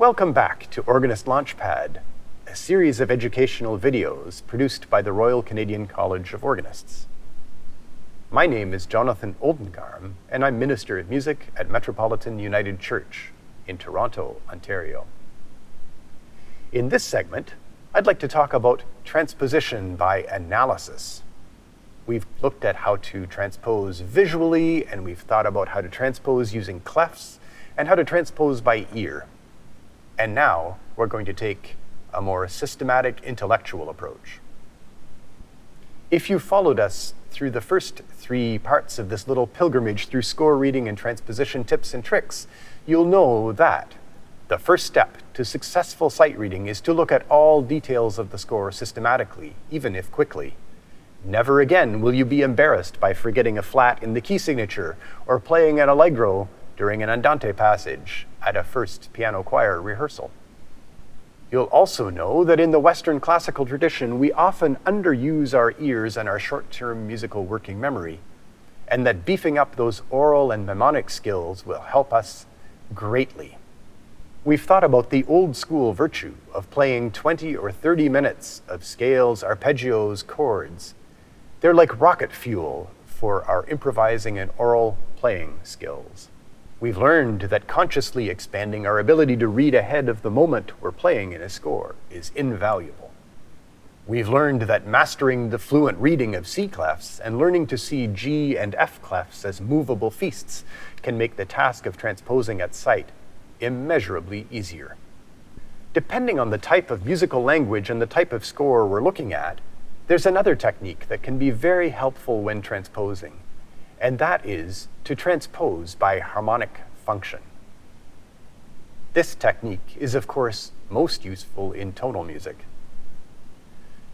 Welcome back to Organist Launchpad, a series of educational videos produced by the Royal Canadian College of Organists. My name is Jonathan Oldengarm, and I'm Minister of Music at Metropolitan United Church in Toronto, Ontario. In this segment, I'd like to talk about transposition by analysis. We've looked at how to transpose visually, and we've thought about how to transpose using clefs, and how to transpose by ear. And now we're going to take a more systematic intellectual approach. If you followed us through the first 3 parts of this little pilgrimage through score reading and transposition tips and tricks, you'll know that the first step to successful sight reading is to look at all details of the score systematically, even if quickly. Never again will you be embarrassed by forgetting a flat in the key signature or playing an allegro during an andante passage at a first piano choir rehearsal. You'll also know that in the Western classical tradition, we often underuse our ears and our short-term musical working memory, and that beefing up those oral and mnemonic skills will help us greatly. We've thought about the old school virtue of playing 20 or 30 minutes of scales, arpeggios, chords. They're like rocket fuel for our improvising and oral playing skills. We've learned that consciously expanding our ability to read ahead of the moment we're playing in a score is invaluable. We've learned that mastering the fluent reading of C clefs and learning to see G and F clefs as movable feasts can make the task of transposing at sight immeasurably easier. Depending on the type of musical language and the type of score we're looking at, there's another technique that can be very helpful when transposing, and that is to transpose by harmonic function. This technique is, of course, most useful in tonal music.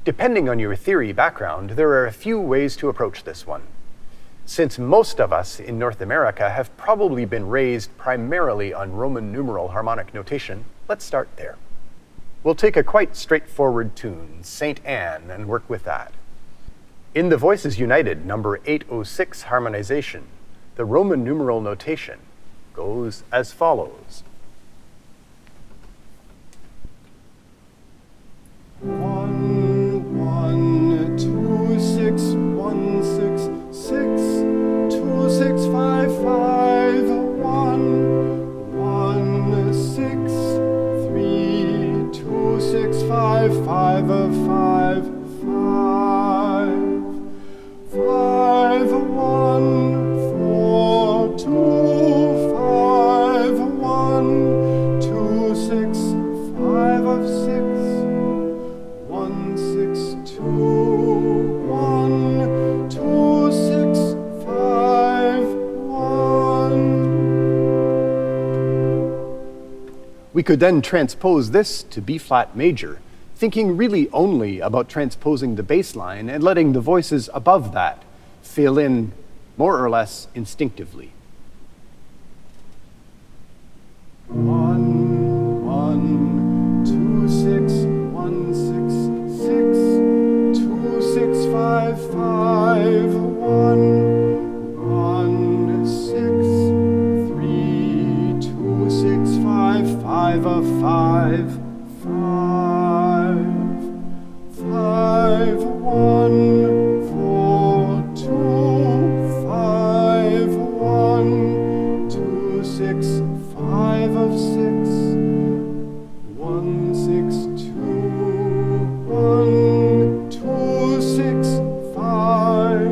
Depending on your theory background, there are a few ways to approach this one. Since most of us in North America have probably been raised primarily on Roman numeral harmonic notation, let's start there. We'll take a quite straightforward tune, St. Anne, and work with that. In the Voices United number 806 harmonization, the Roman numeral notation goes as follows. 1, 1, 2, 6, 1, 6, 6, 2, 6, 5, 5, 1, 1, 6, 3, 2, 6, 5, 5, 5, 5, 5, 1, 4, 2, 5, 1, 2, 6, 5 of 6, 1, 6, 2, 1, 2, 6, 5, 1. We could then transpose this to B flat major, thinking really only about transposing the bass line and letting the voices above that fill in more or less instinctively. 1, 1, 2, 6, 1, 6, 6, 2, 6, 5, 5, 1, 1, 6, 3, 2, 6, 5, 5 of 5, 5, 5, 1, 4, 2, 5, 1, 2, 6, 5 of 6, 1, 6, 2, 1, 2, 6, 5,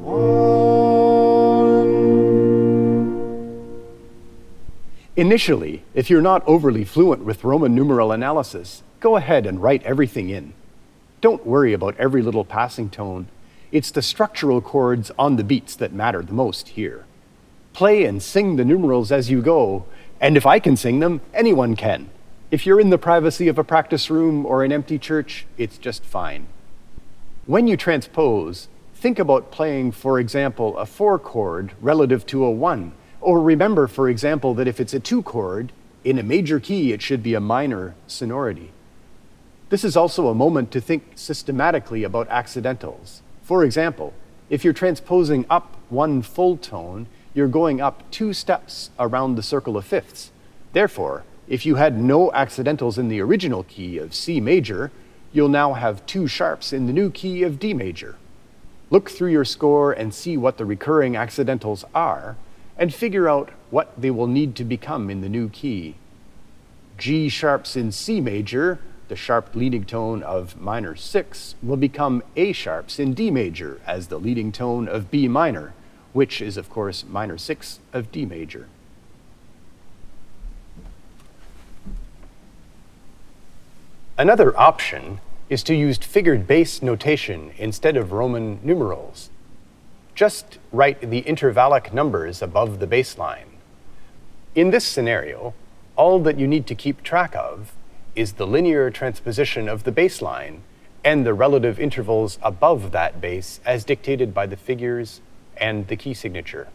1. Initially, if you're not overly fluent with Roman numeral analysis, go ahead and write everything in. Don't worry about every little passing tone. It's the structural chords on the beats that matter the most here. Play and sing the numerals as you go, and if I can sing them, anyone can. If you're in the privacy of a practice room or an empty church, it's just fine. When you transpose, think about playing, for example, a 4 chord relative to a 1, or remember, for example, that if it's a 2 chord, in a major key, it should be a minor sonority. This is also a moment to think systematically about accidentals. For example, if you're transposing up 1 full tone, you're going up 2 steps around the circle of fifths. Therefore, If you had no accidentals in the original key of C major, you'll now have 2 sharps in the new key of D major. Look through your score and see what the recurring accidentals are, and figure out what they will need to become in the new key. G sharps in C major, the sharp leading tone of minor 6, will become A sharps in D major as the leading tone of B minor, which is, of course, minor 6 of D major. Another option is to use figured bass notation instead of Roman numerals. Just write the intervallic numbers above the bass line. In this scenario, all that you need to keep track of is the linear transposition of the bass line and the relative intervals above that bass as dictated by the figures and the key signature.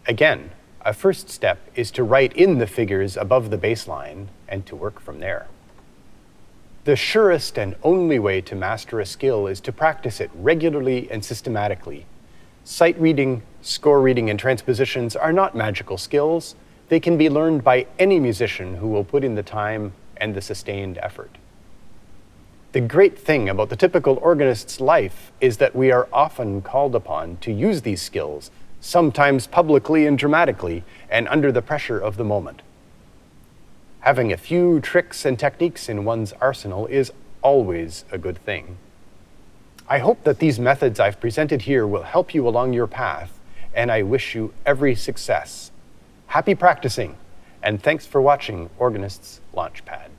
Again, a first step is to write in the figures above the bass line and to work from there. The surest and only way to master a skill is to practice it regularly and systematically. Sight reading, score reading, and transpositions are not magical skills. They can be learned by any musician who will put in the time and the sustained effort. The great thing about the typical organist's life is that we are often called upon to use these skills, sometimes publicly and dramatically, and under the pressure of the moment. Having a few tricks and techniques in one's arsenal is always a good thing. I hope that these methods I've presented here will help you along your path, and I wish you every success. Happy practicing, and thanks for watching Organist's Launchpad.